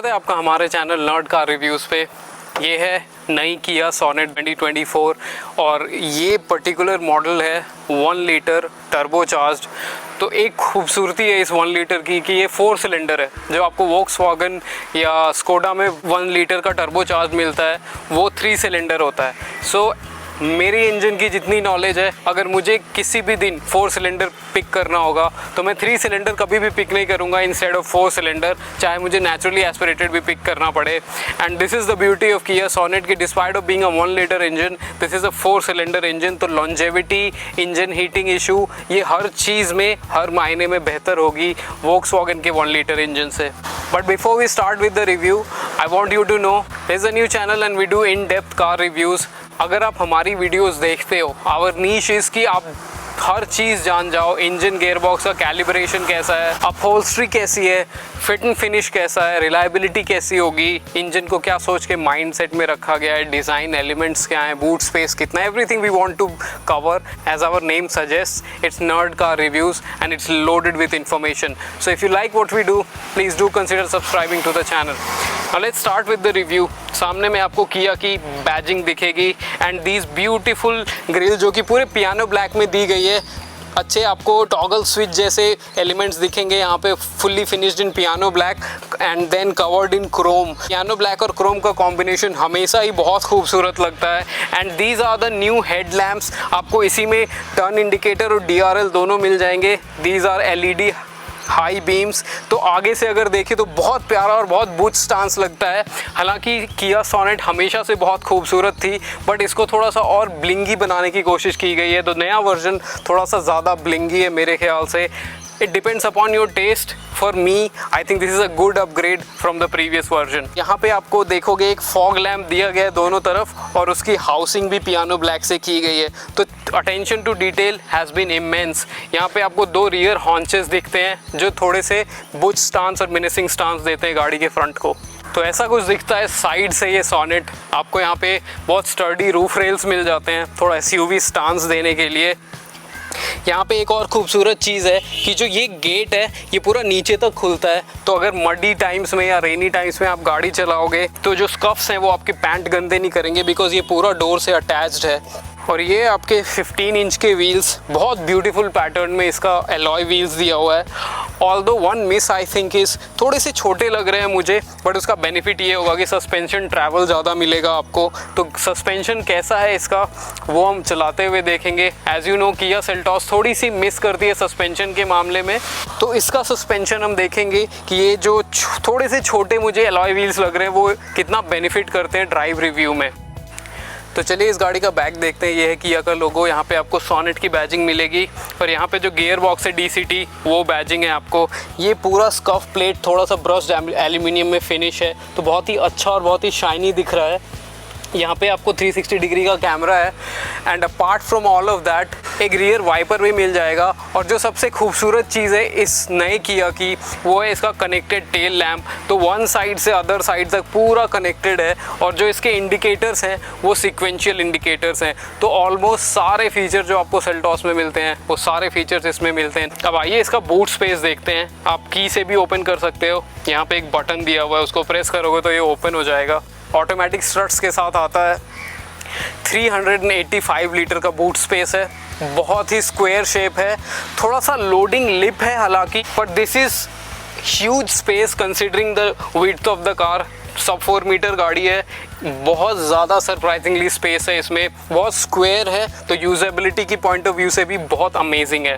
स्वागत है आपका हमारे चैनल नर्ड कार रिव्यूज़ पे। ये है नई किया सोनेट 2024 और ये पर्टिकुलर मॉडल है 1 लीटर टर्बो चार्ज्ड। तो एक खूबसूरती है इस 1 लीटर की कि ये 4 सिलेंडर है। जो आपको वोक्सवैगन या स्कोडा में 1 लीटर का टर्बो चार्ज मिलता है वो 3 सिलेंडर होता है। सो मेरी इंजन की जितनी नॉलेज है, अगर मुझे किसी भी दिन 4 सिलेंडर पिक करना होगा तो मैं 3 सिलेंडर कभी भी पिक नहीं करूँगा इंस्टेड ऑफ 4 सिलेंडर, चाहे मुझे नेचुरली एस्पिरेटेड भी पिक करना पड़े। And this is the beauty of किया सोनेट की despite of being a 1 litre engine, this is a 4 cylinder engine. तो लॉन्जेविटी, इंजन हीटिंग इशू, ये हर चीज़ में हर मायने में बेहतर होगी वोक्सवैगन के 1 लीटर इंजन से। But before we start with the review, I want you to know there's a new channel and we do in-depth car reviews. अगर आप हमारी वीडियोस देखते हो, our niche is कि आप हर चीज़ जान जाओ। इंजन गेयरबॉक्स का कैलिब्रेशन कैसा है, अपहोल्स्ट्री कैसी है, फिट एंड फिनिश कैसा है, रिलायबिलिटी कैसी होगी, इंजन को क्या सोच के माइंडसेट में रखा गया है, डिज़ाइन एलिमेंट्स क्या हैं, बूट स्पेस कितना, everything we want to cover as our name suggest. It's nerd car reviews and it's loaded with information. So if you like what we do, please do consider subscribing to the channel. Let's start with the review. सामने में आपको किया की badging दिखेगी and these beautiful grill जो कि पूरे piano black में दी गई है। अच्छे आपको टॉगल स्विच जैसे एलिमेंट्स दिखेंगे यहाँ पे, fully finished in piano black and then covered in chrome. Piano black और क्रोम का कॉम्बिनेशन हमेशा ही बहुत खूबसूरत लगता है। And these are the new head lamps. आपको इसी में टर्न इंडिकेटर और DRL दोनों मिल जाएंगे। These are LED high beams. तो आगे से अगर देखें तो बहुत प्यारा और बहुत बुच स्टांस लगता है। हालांकि किया सोनेट हमेशा से बहुत खूबसूरत थी, बट इसको थोड़ा सा और ब्लिंगी बनाने की कोशिश की गई है। तो नया वर्जन थोड़ा सा ज़्यादा ब्लिंगी है मेरे ख्याल से। It depends upon your taste. For me I think this is a good upgrade from the previous version. यहाँ पे आपको देखोगे एक फॉग लैम्प दिया गया है दोनों तरफ और उसकी हाउसिंग भी पियानो ब्लैक से की गई है। तो attention to detail has been immense. यहाँ पे आपको 2 रियर हॉन्चेस दिखते हैं जो थोड़े से बुच स्टांस और मिनिसिंग स्टांस देते हैं गाड़ी के फ्रंट को। तो ऐसा कुछ दिखता है साइड से ये सोनेट। आपको यहाँ पे बहुत स्टर्डी रूफ रेल्स मिल जाते हैं थोड़ा SUV स्टांस देने के लिए। यहाँ पे एक और खूबसूरत चीज़ है कि जो ये गेट है ये पूरा नीचे तक खुलता है। तो अगर मडी टाइम्स में या रेनी टाइम्स में आप गाड़ी चलाओगे तो जो स्कफ्स हैं वो आपके पैंट गंदे नहीं करेंगे, बिकॉज ये पूरा डोर से अटैच्ड है। और ये आपके 15 इंच के व्हील्स, बहुत ब्यूटीफुल पैटर्न में इसका एलॉय व्हील्स दिया हुआ है। Although one miss I think is थोड़े से छोटे लग रहे हैं मुझे, बट उसका बेनिफिट ये होगा कि सस्पेंशन ट्रैवल ज़्यादा मिलेगा आपको। तो सस्पेंशन कैसा है इसका वो हम चलाते हुए देखेंगे। As you know Kia Seltos थोड़ी सी मिस करती है सस्पेंशन के मामले में, तो इसका सस्पेंशन हम देखेंगे कि ये जो थोड़े से छोटे मुझे एलॉय व्हील्स लग रहे हैं वो कितना बेनिफिट करते हैं ड्राइव रिव्यू में। तो चलिए इस गाड़ी का बैक देखते हैं। ये है किया का लोगो। यहाँ पे आपको सोनेट की बैजिंग मिलेगी और यहाँ पे जो गियर बॉक्स है DCT वो बैजिंग है आपको। ये पूरा स्कफ प्लेट थोड़ा सा ब्रश्ड एल्यूमिनियम में फिनिश है, तो बहुत ही अच्छा और बहुत ही शाइनी दिख रहा है। यहाँ पे आपको 360 डिग्री का कैमरा है and apart from all of that एक रियर वाइपर भी मिल जाएगा। और जो सबसे खूबसूरत चीज़ है इस नए किया की वो है इसका कनेक्टेड टेल लैम्प। तो वन साइड से अदर साइड तक पूरा कनेक्टेड है और जो इसके इंडिकेटर्स हैं वो सिक्वेंशियल इंडिकेटर्स हैं। तो ऑलमोस्ट सारे फीचर जो आपको सेल्टॉस में मिलते हैं वो सारे फीचर्स इसमें मिलते हैं। अब आइए इसका बूट स्पेस देखते हैं। आप की से भी ओपन कर सकते हो। यहाँ पे एक बटन दिया हुआ है, उसको प्रेस करोगे तो ये ओपन हो जाएगा। ऑटोमेटिक स्ट्रट्स के साथ आता है। 385 लीटर का बूट स्पेस है, बहुत ही स्क्वायर शेप है, थोड़ा सा लोडिंग लिप है हालांकि, but this is huge space considering the width of the car. सब 4 मीटर गाड़ी है, बहुत ज़्यादा सरप्राइजिंगली स्पेस है इसमें, बहुत स्क्वायर है। तो यूजेबिलिटी की पॉइंट ऑफ व्यू से भी बहुत अमेजिंग है।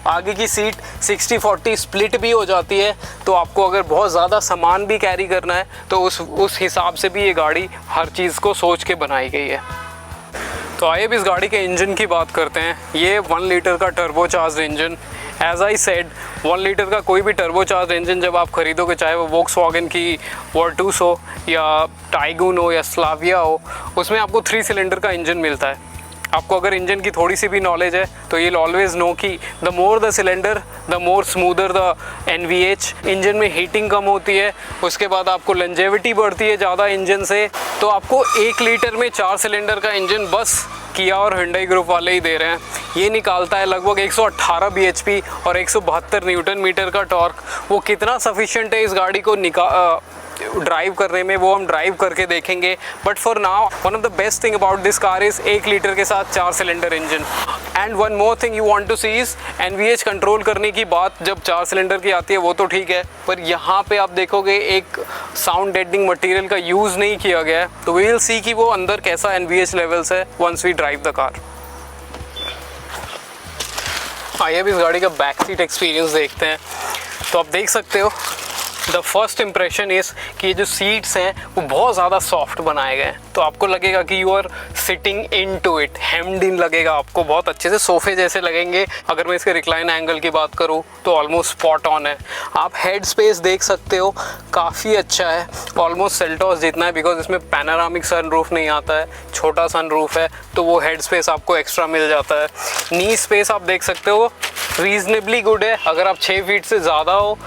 आगे की सीट 60-40 स्प्लिट भी हो जाती है, तो आपको अगर बहुत ज़्यादा सामान भी कैरी करना है तो उस हिसाब से भी ये गाड़ी हर चीज़ को सोच के बनाई गई है। तो आइए अब इस गाड़ी के इंजन की बात करते हैं। ये 1 लीटर का turbo charge engine. As I said 1 litre का कोई भी टर्बो चार्ज इंजन जब आप खरीदोगे, चाहे वो वोक्सवैगन की वर्टूस हो या टाइगून हो या स्लाविया हो, उसमें आपको 3 सिलेंडर का इंजन मिलता है। आपको अगर इंजन की थोड़ी सी भी नॉलेज है तो ये ऑलवेज नो कि the more the cylinder the more smoother the NVH। Engine में हीटिंग कम होती है, उसके बाद आपको लंजेविटी बढ़ती है ज़्यादा इंजन से। तो आपको 1 लीटर में 4 सिलेंडर का इंजन बस किया और Hyundai ग्रुप वाले ही दे रहे हैं। ये निकालता है लगभग 118 bhp और 172 न्यूटन मीटर का टॉर्क। वो कितना सफिशिएंट है इस गाड़ी को ड्राइव करने में वो हम ड्राइव करके देखेंगे। But for now one of the best thing about this car is 1 litre के साथ 4 cylinder engine. And one more thing you want to see is NVH control करने की बात जब 4 सिलेंडर की आती है वो तो ठीक है, पर यहाँ पे आप देखोगे एक साउंड डेडनिंग मटेरियल का यूज़ नहीं किया गया है। तो वी विल सी कि वो अंदर कैसा NVH लेवल्स है once we drive the car. आइए अब इस गाड़ी का बैक सीट एक्सपीरियंस देखते हैं। तो आप देख सकते हो द फर्स्ट इम्प्रेशन इज़ कि ये जो सीट्स हैं वो बहुत ज़्यादा सॉफ्ट बनाए गए हैं, तो आपको लगेगा कि you are sitting into it, hemmed in लगेगा आपको, बहुत अच्छे से सोफे जैसे लगेंगे। अगर मैं इसके रिक्लाइन एंगल की बात करूँ तो ऑलमोस्ट स्पॉट ऑन है। आप हेड स्पेस देख सकते हो, काफ़ी अच्छा है, ऑलमोस्ट सेल्टॉस जितना है, बिकॉज इसमें पैनारामिक सनरूफ नहीं आता है, छोटा सनरूफ है, तो वो हेड स्पेस आपको एक्स्ट्रा मिल जाता है। नी स्पेस आप देख सकते हो रीजनेबली गुड है, अगर आप 6 फीट से ज़्यादा हो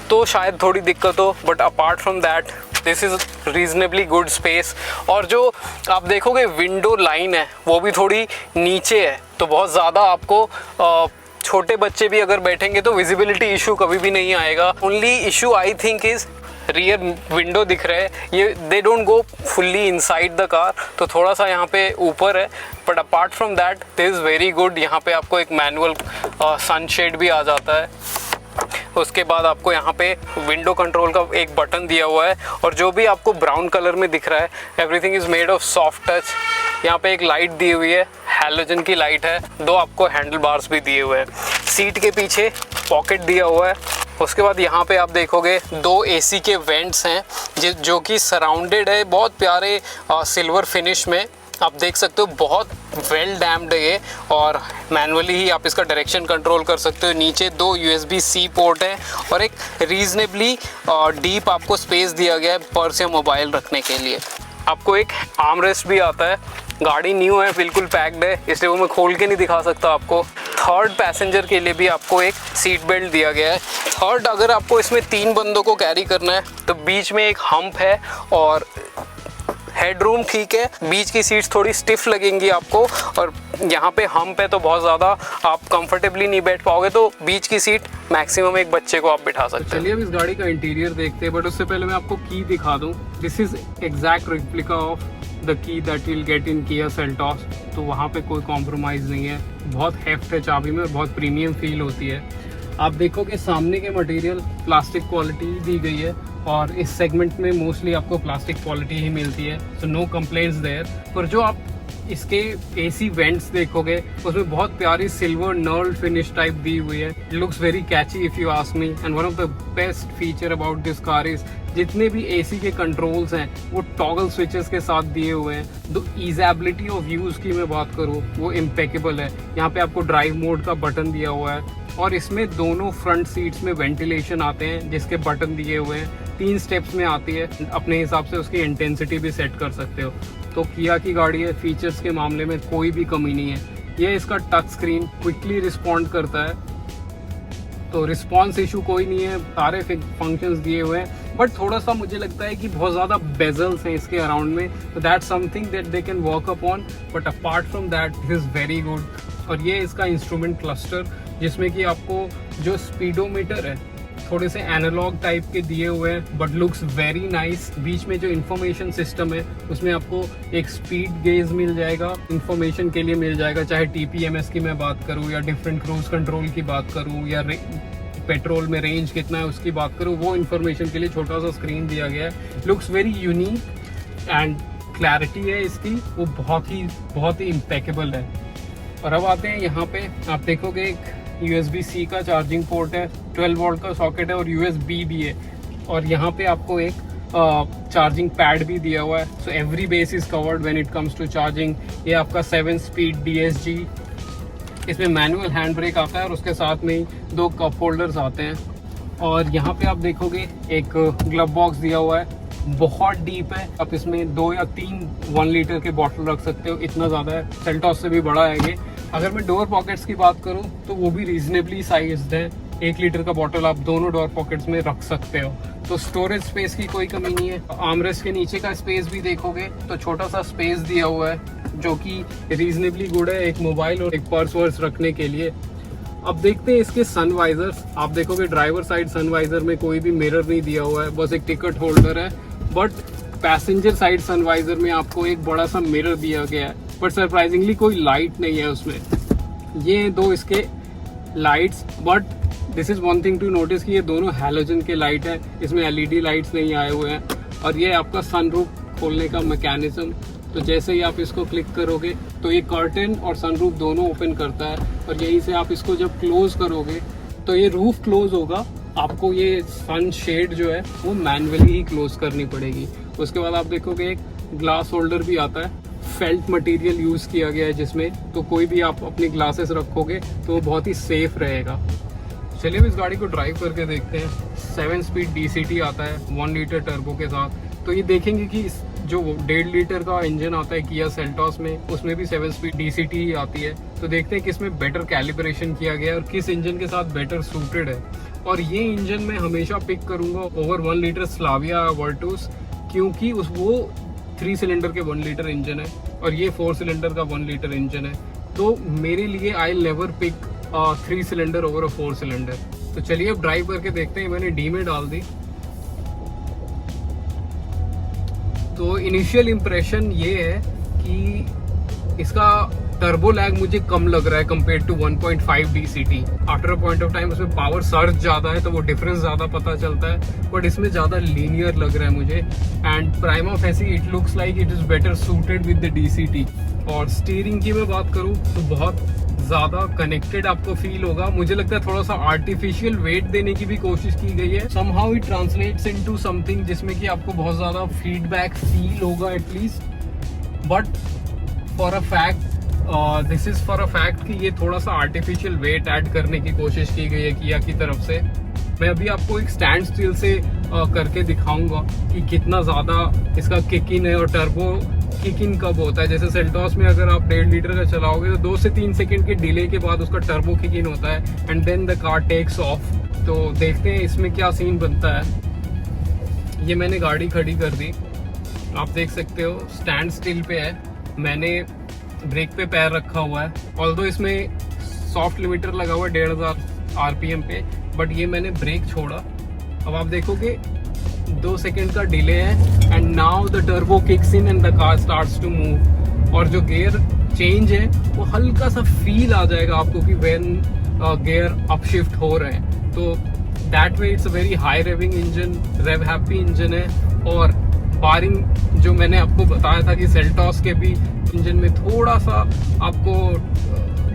तो शायद थोड़ी दिक्कत हो, but apart from that this is reasonably good space. और जो आप देखोगे विंडो लाइन है वो भी थोड़ी नीचे है, तो बहुत ज़्यादा आपको छोटे बच्चे भी अगर बैठेंगे तो विजिबिलिटी इशू कभी भी नहीं आएगा। Only issue I think is rear window दिख रहे हैं, ये they don't go fully inside the car, तो थोड़ा सा यहाँ पे ऊपर है, but apart from that this is very good. यहाँ पे आपको एक मैनुअल सनशेड भी आ जाता है। उसके बाद आपको यहाँ पे विंडो कंट्रोल का एक बटन दिया हुआ है, और जो भी आपको ब्राउन कलर में दिख रहा है everything is made of soft touch. यहाँ पे एक लाइट दी हुई है, हैलोजन की लाइट है, 2 आपको हैंडल बार्स भी दिए हुए हैं। सीट के पीछे पॉकेट दिया हुआ है। उसके बाद यहाँ पे आप देखोगे 2 AC के वेंट्स हैं जो कि सराउंडेड है बहुत प्यारे सिल्वर फिनिश में। आप देख सकते हो बहुत वेल डैम्ड है ये, और मैनुअली ही आप इसका डायरेक्शन कंट्रोल कर सकते हो। नीचे 2 USB-C पोर्ट है और एक रीजनेबली डीप आपको स्पेस दिया गया है पर्स या मोबाइल रखने के लिए। आपको एक आर्म रेस्ट भी आता है। गाड़ी न्यू है, बिल्कुल पैक्ड है, इसलिए वो मैं खोल के नहीं दिखा सकता आपको। थर्ड पैसेंजर के लिए भी आपको एक सीट बेल्ट दिया गया है। थर्ड, अगर आपको इसमें 3 बंदों को कैरी करना है तो बीच में एक हम्प है, और हेडरूम ठीक है, बीच की सीट्स थोड़ी स्टिफ लगेंगी आपको, और यहाँ पे हम्प है तो बहुत ज़्यादा आप कंफर्टेबली नहीं बैठ पाओगे, तो बीच की सीट मैक्सिमम एक बच्चे को आप बिठा सकते हैं। चलिए अब इस गाड़ी का इंटीरियर देखते हैं, बट उससे पहले मैं आपको की दिखा दूँ। This is exact replica of the key that will get in Kia Seltos, तो वहाँ पे कोई कॉम्प्रोमाइज़ नहीं है। बहुत हेफ्ट है चाबी में, बहुत प्रीमियम फील होती है। आप देखोगे सामने के मटेरियल प्लास्टिक क्वालिटी दी गई है, और इस सेगमेंट में मोस्टली आपको प्लास्टिक क्वालिटी ही मिलती है, सो नो कंप्लेंट्स देयर। पर जो आप इसके AC वेंट्स देखोगे उसमें बहुत प्यारी सिल्वर नर्ल फिनिश टाइप दी हुई है। It looks very catchy if you ask me, and one of the best feature about this car is जितने भी AC के कंट्रोल्स हैं वो टॉगल स्विचेस के साथ दिए हुए हैं। तो ईजेबिलिटी ऑफ यूज़ की मैं बात करूँ वो इम्पेकेबल है। यहाँ पे आपको ड्राइव मोड का बटन दिया हुआ है, और इसमें दोनों फ्रंट सीट्स में वेंटिलेशन आते हैं जिसके बटन दिए हुए हैं। 3 स्टेप्स में आती है, अपने हिसाब से उसकी इंटेंसिटी भी सेट कर सकते हो। तो किया की गाड़ी है, फीचर्स के मामले में कोई भी कमी नहीं है। ये इसका टच स्क्रीन क्विकली रिस्पॉन्ड करता है, तो रिस्पॉन्स इशू कोई नहीं है, सारे फंक्शंस दिए हुए हैं। बट थोड़ा सा मुझे लगता है कि बहुत ज़्यादा बेजल्स हैं इसके अराउंड में, तो that something that they can work upon, but apart from that this is very good. और ये इसका इंस्ट्रूमेंट क्लस्टर, जिसमें कि आपको जो स्पीडोमीटर है थोड़े से एनालॉग टाइप के दिए हुए हैं, बट लुक्स वेरी नाइस। बीच में जो इंफॉर्मेशन सिस्टम है उसमें आपको एक स्पीड गेज मिल जाएगा, इंफॉर्मेशन के लिए मिल जाएगा, चाहे TPMS की मैं बात करूँ, या डिफरेंट क्रूज कंट्रोल की बात करूँ, या पेट्रोल में रेंज कितना है उसकी बात करूँ, वो इन्फॉर्मेशन के लिए छोटा सा स्क्रीन दिया गया है। Looks very unique, and clarity है इसकी वो बहुत ही इम्पेकेबल है। और अब आते हैं यहाँ पे, आप देखोगे एक USB-C का चार्जिंग पोर्ट है, 12 वोल्ट का सॉकेट है, और USB भी है, और यहाँ पे आपको एक चार्जिंग पैड भी दिया हुआ है। So every base is covered when it comes to charging. ये आपका 7 स्पीड DSG, इसमें मैनुअल हैंड ब्रेक आता है, और उसके साथ में ही 2 कप होल्डर्स आते हैं। और यहाँ पे आप देखोगे एक ग्लव बॉक्स दिया हुआ है, बहुत डीप है, आप इसमें 2 या 3 1 लीटर के बॉटल रख सकते हो, इतना ज़्यादा है। सेल्टॉस से भी बड़ा है ये। अगर मैं डोर पॉकेट्स की बात करूं तो वो भी रीजनेबली साइज्ड है, 1 लीटर का बॉटल आप दोनों डोर पॉकेट्स में रख सकते हो, तो स्टोरेज स्पेस की कोई कमी नहीं है। आर्मरेस्ट के नीचे का स्पेस भी देखोगे तो छोटा सा स्पेस दिया हुआ है, जो कि रीजनेबली गुड है एक मोबाइल और एक पर्स वर्स रखने के लिए। अब देखते हैं इसके सनवाइजर्स। आप देखोगे ड्राइवर साइड सनवाइजर में कोई भी मिरर नहीं दिया हुआ है, बस एक टिकट होल्डर है। बट पैसेंजर साइड सनवाइजर में आपको एक बड़ा सा मिरर दिया गया है, बट सरप्राइजिंगली कोई लाइट नहीं है उसमें। ये दो इसके lights, but this is one thing to notice कि ये दोनों हैलोजन के लाइट है, इसमें एलईडी लाइट्स नहीं आए हुए हैं। और ये आपका सनरूफ खोलने का मैकेनिज्म, तो जैसे ही आप इसको क्लिक करोगे तो ये कर्टन और सनरूफ दोनों ओपन करता है, और यहीं से आप इसको जब क्लोज करोगे तो ये रूफ क्लोज होगा। आपको ये सन शेड जो है वो मैनुअली ही क्लोज करनी पड़ेगी। उसके बाद आप देखोगे एक ग्लास होल्डर भी आता है, फेल्ट मटेरियल यूज किया गया है जिसमें, तो कोई भी आप अपनी ग्लासेस रखोगे तो वो बहुत ही सेफ रहेगा। चलिए अब इस गाड़ी को ड्राइव करके देखते हैं। 7 स्पीड DCT आता है 1 लीटर टर्बो के साथ। तो ये देखेंगे कि जो 1.5 लीटर का इंजन आता है किया सेल्टॉस में, उसमें भी 7 स्पीड DCT ही आती है। तो देखते हैं किसमें बेटर कैलिब्रेशन किया गया है और किस इंजन के साथ बेटर सूटेड है। और ये इंजन मैं हमेशा पिक करूंगा ओवर 1 लीटर स्लाविया वर्टूस, क्योंकि वो 3 सिलेंडर के 1 लीटर इंजन है और ये 4 सिलेंडर का 1 लीटर इंजन है। तो मेरे लिए I never pick 3 cylinder over 4 cylinder. तो चलिए अब ड्राइव करके देखते हैं। मैंने डी में डाल दी। तो इनिशियल इम्प्रेशन ये है कि इसका टर्बो लैग मुझे कम लग रहा है compare to 1.5 DCT। After a point of time उसमें पावर सर्ज ज्यादा है तो वो डिफरेंस ज्यादा पता चलता है, बट इसमें ज्यादा लीनियर लग रहा है मुझे। And prima facie it looks like it is better suited with the DCT। और स्टीयरिंग की मैं बात करूँ तो बहुत ज्यादा कनेक्टेड आपको फील होगा। मुझे लगता है थोड़ा सा आर्टिफिशियल वेट देने की भी कोशिश की गई है। Somehow it translates into something जिसमें कि आपको बहुत ज्यादा फीडबैक फील होगा at least. But for a fact this is for a fact कि ये थोड़ा सा आर्टिफिशियल वेट ऐड करने की कोशिश की गई है किया की तरफ से। मैं अभी आपको एक स्टैंड स्टिल से करके दिखाऊंगा कि कितना ज्यादा इसका किक इन है और टर्बो किक इन कब होता है। जैसे सेल्टॉस में अगर आप 1.5 लीटर का चलाओगे तो 2 से 3 सेकंड के डिले के बाद उसका टर्बो किक इन होता है and then the car takes off. तो देखते हैं इसमें क्या सीन बनता है। ये मैंने गाड़ी खड़ी कर दी, आप देख सकते हो स्टैंड स्टिल पे है। मैंने ब्रेक पे पैर रखा हुआ है, ऑल्दो इसमें सॉफ्ट लिमिटर लगा हुआ है 1500 RPM पे, बट ये मैंने ब्रेक छोड़ा। अब आप देखोगे 2 सेकंड का डिले है and now the turbo kicks in and the car starts to move. और जो गियर चेंज है वो हल्का सा फील आ जाएगा आपको कि व्हेन गियर अपशिफ्ट हो रहे हैं। तो that way it's a very high revving engine, rev happy engine है। और बारिंग जो मैंने आपको बताया था कि सेल्टॉस के भी इंजन में थोड़ा सा आपको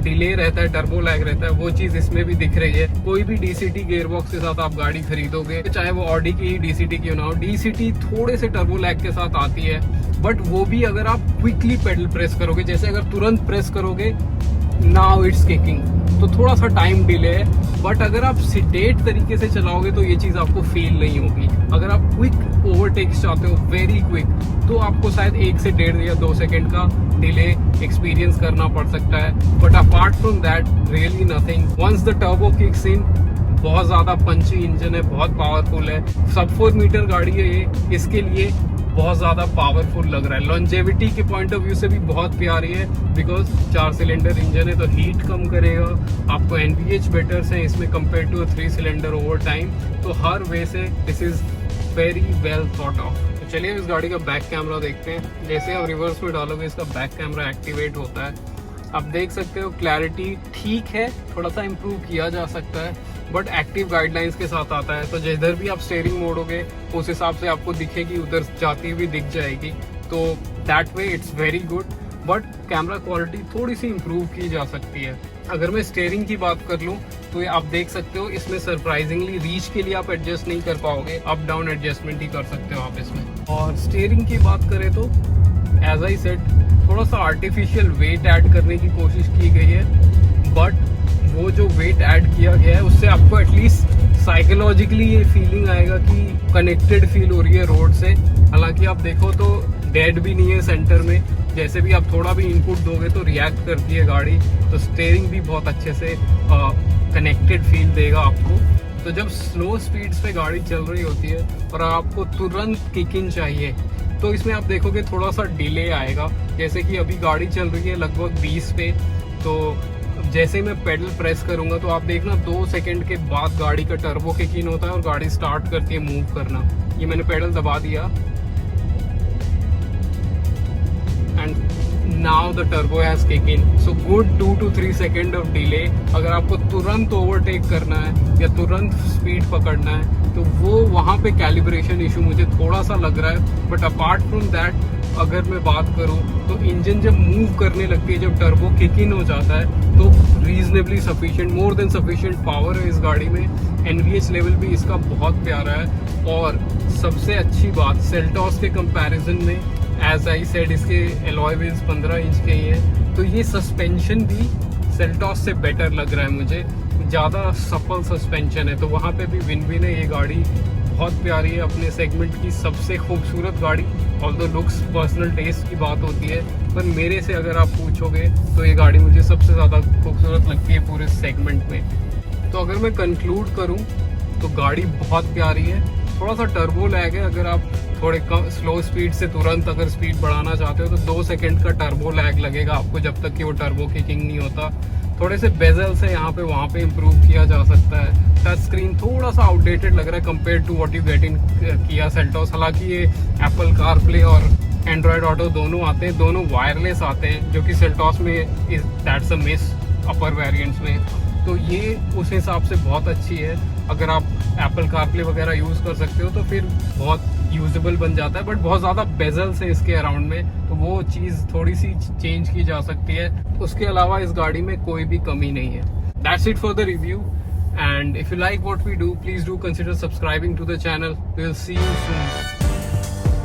डिले रहता है, टर्बो लैग रहता है, वो चीज इसमें भी दिख रही है। कोई भी DCT गियरबॉक्स के साथ आप गाड़ी खरीदोगे, चाहे वो ऑडी की ही DCT क्यों ना हो, DCT थोड़े से टर्बो लैग के साथ आती है। बट वो भी अगर आप क्विकली पेडल प्रेस करोगे, जैसे अगर तुरंत प्रेस करोगे नाउ इट्स किकिंग, तो थोड़ा सा टाइम डिले है। बट अगर आप सिडेट तरीके से चलाओगे तो ये चीज आपको फील नहीं होगी। अगर आप क्विक ओवरटेक्स चाहते हो, वेरी क्विक, तो आपको शायद 1 से 1.5 या 2 सेकंड का डिले एक्सपीरियंस करना पड़ सकता है। But apart from that really nothing. Once the turbo kicks in, बहुत ज्यादा पंची इंजन है, बहुत पावरफुल है। सब 4 मीटर गाड़ी है ये, इसके लिए बहुत ज़्यादा पावरफुल लग रहा है। लॉन्जेविटी के पॉइंट ऑफ व्यू से भी बहुत प्यारी है, बिकॉज 4 सिलेंडर इंजन है तो हीट कम करेगा। आपको NVH बेटर्स हैं इसमें compare to 3 cylinder over time. तो हर वे से this is very well thought of. तो चलिए इस गाड़ी का बैक कैमरा देखते हैं। जैसे आप रिवर्स में डालोगे इसका बैक कैमरा एक्टिवेट होता है। आप देख सकते हो क्लैरिटी ठीक है, थोड़ा सा इम्प्रूव किया जा सकता है, बट एक्टिव गाइडलाइंस के साथ आता है। तो जिधर भी आप स्टीयरिंग मोड़ोगे उस हिसाब से आपको दिखेगी, उधर जाती हुई दिख जाएगी। तो that way it's very good, but camera quality थोड़ी सी इम्प्रूव की जा सकती है। अगर मैं स्टीयरिंग की बात कर लूँ तो ये आप देख सकते हो इसमें सरप्राइजिंगली रीच के लिए आप एडजस्ट नहीं कर पाओगे, अप डाउन एडजस्टमेंट ही कर सकते हो आप इसमें। और स्टीयरिंग की बात करें तो एज आई सेड, थोड़ा सा आर्टिफिशियल वेट ऐड करने की कोशिश की गई है, बट वो जो वेट ऐड किया गया है उससे आपको एटलीस्ट साइकोलॉजिकली ये फीलिंग आएगा कि कनेक्टेड फील हो रही है रोड से। हालांकि आप देखो तो डेड भी नहीं है सेंटर में, जैसे भी आप थोड़ा भी इनपुट दोगे तो रिएक्ट करती है गाड़ी। तो स्टीयरिंग भी बहुत अच्छे से कनेक्टेड फील देगा आपको। तो जब स्लो स्पीड्स पे गाड़ी चल रही होती है और आपको तुरंत किक इन चाहिए तो इसमें आप देखोगे थोड़ा सा डिले आएगा। जैसे कि अभी गाड़ी चल रही है लगभग 20 पे, तो जैसे ही मैं पेडल प्रेस करूंगा तो आप देखना 2 सेकंड के बाद गाड़ी का टर्बो किक इन होता है और गाड़ी स्टार्ट करती है मूव करना। ये मैंने पेडल दबा दिया and now the turbo has kick in. So good 2 to 3 second of delay. अगर आपको तुरंत ओवरटेक करना है या तुरंत स्पीड पकड़ना है तो वो वहाँ पे कैलिब्रेशन इशू मुझे थोड़ा सा लग रहा है। बट अपार्ट फ्रॉम दैट अगर मैं बात करूं तो इंजन जब मूव करने लगती है, जब टर्बो किक इन हो जाता है तो reasonably sufficient, more than sufficient power है इस गाड़ी में। एनवीएच लेवल भी इसका बहुत प्यारा है। और सबसे अच्छी बात सेल्टॉस के कंपैरिजन में, एज आई सेड, इसके एलॉय व्हील्स 15 इंच के ही हैं, तो ये सस्पेंशन भी सेल्टॉस से बेटर लग रहा है मुझे। ज़्यादा सफल सस्पेंशन है, तो वहाँ पे भी विन विन है। ये गाड़ी बहुत प्यारी है, अपने सेगमेंट की सबसे खूबसूरत गाड़ी। ऑल्दो लुक्स पर्सनल टेस्ट की बात होती है, पर मेरे से अगर आप पूछोगे तो ये गाड़ी मुझे सबसे ज़्यादा खूबसूरत लगती है पूरे सेगमेंट में। तो अगर मैं कंक्लूड करूँ तो गाड़ी बहुत प्यारी है। थोड़ा सा टर्बो लैग है, अगर आप थोड़े कम स्लो स्पीड से तुरंत अगर स्पीड बढ़ाना चाहते हो तो 2 सेकंड का टर्बो लैग लगेगा आपको, जब तक कि वो टर्बो किकिंग नहीं होता। थोड़े से बेजल से यहाँ पे वहाँ पे इम्प्रूव किया जा सकता है। टच स्क्रीन थोड़ा सा आउटडेटेड लग रहा है compare to what you get in Kia Seltos. हालांकि ये एप्पल कारप्ले और एंड्रॉयड ऑटो दोनों आते हैं, दोनों वायरलेस आते हैं, जो कि सेल्टॉस में that's a miss upper variants में। तो ये उस हिसाब से बहुत अच्छी है। अगर आप एप्पल कारप्ले वगैरह यूज़ कर सकते हो तो फिर बहुत यूजेबल बन जाता है। बट बहुत ज़्यादा बेजल्स है इसके अराउंड में, तो वो चीज़ थोड़ी सी चेंज की जा सकती है। उसके अलावा इस गाड़ी में कोई भी कमी नहीं है। That's it for the review, and if you like what we do, please do consider subscribing to the channel. We'll see you soon.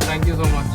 Thank you so much.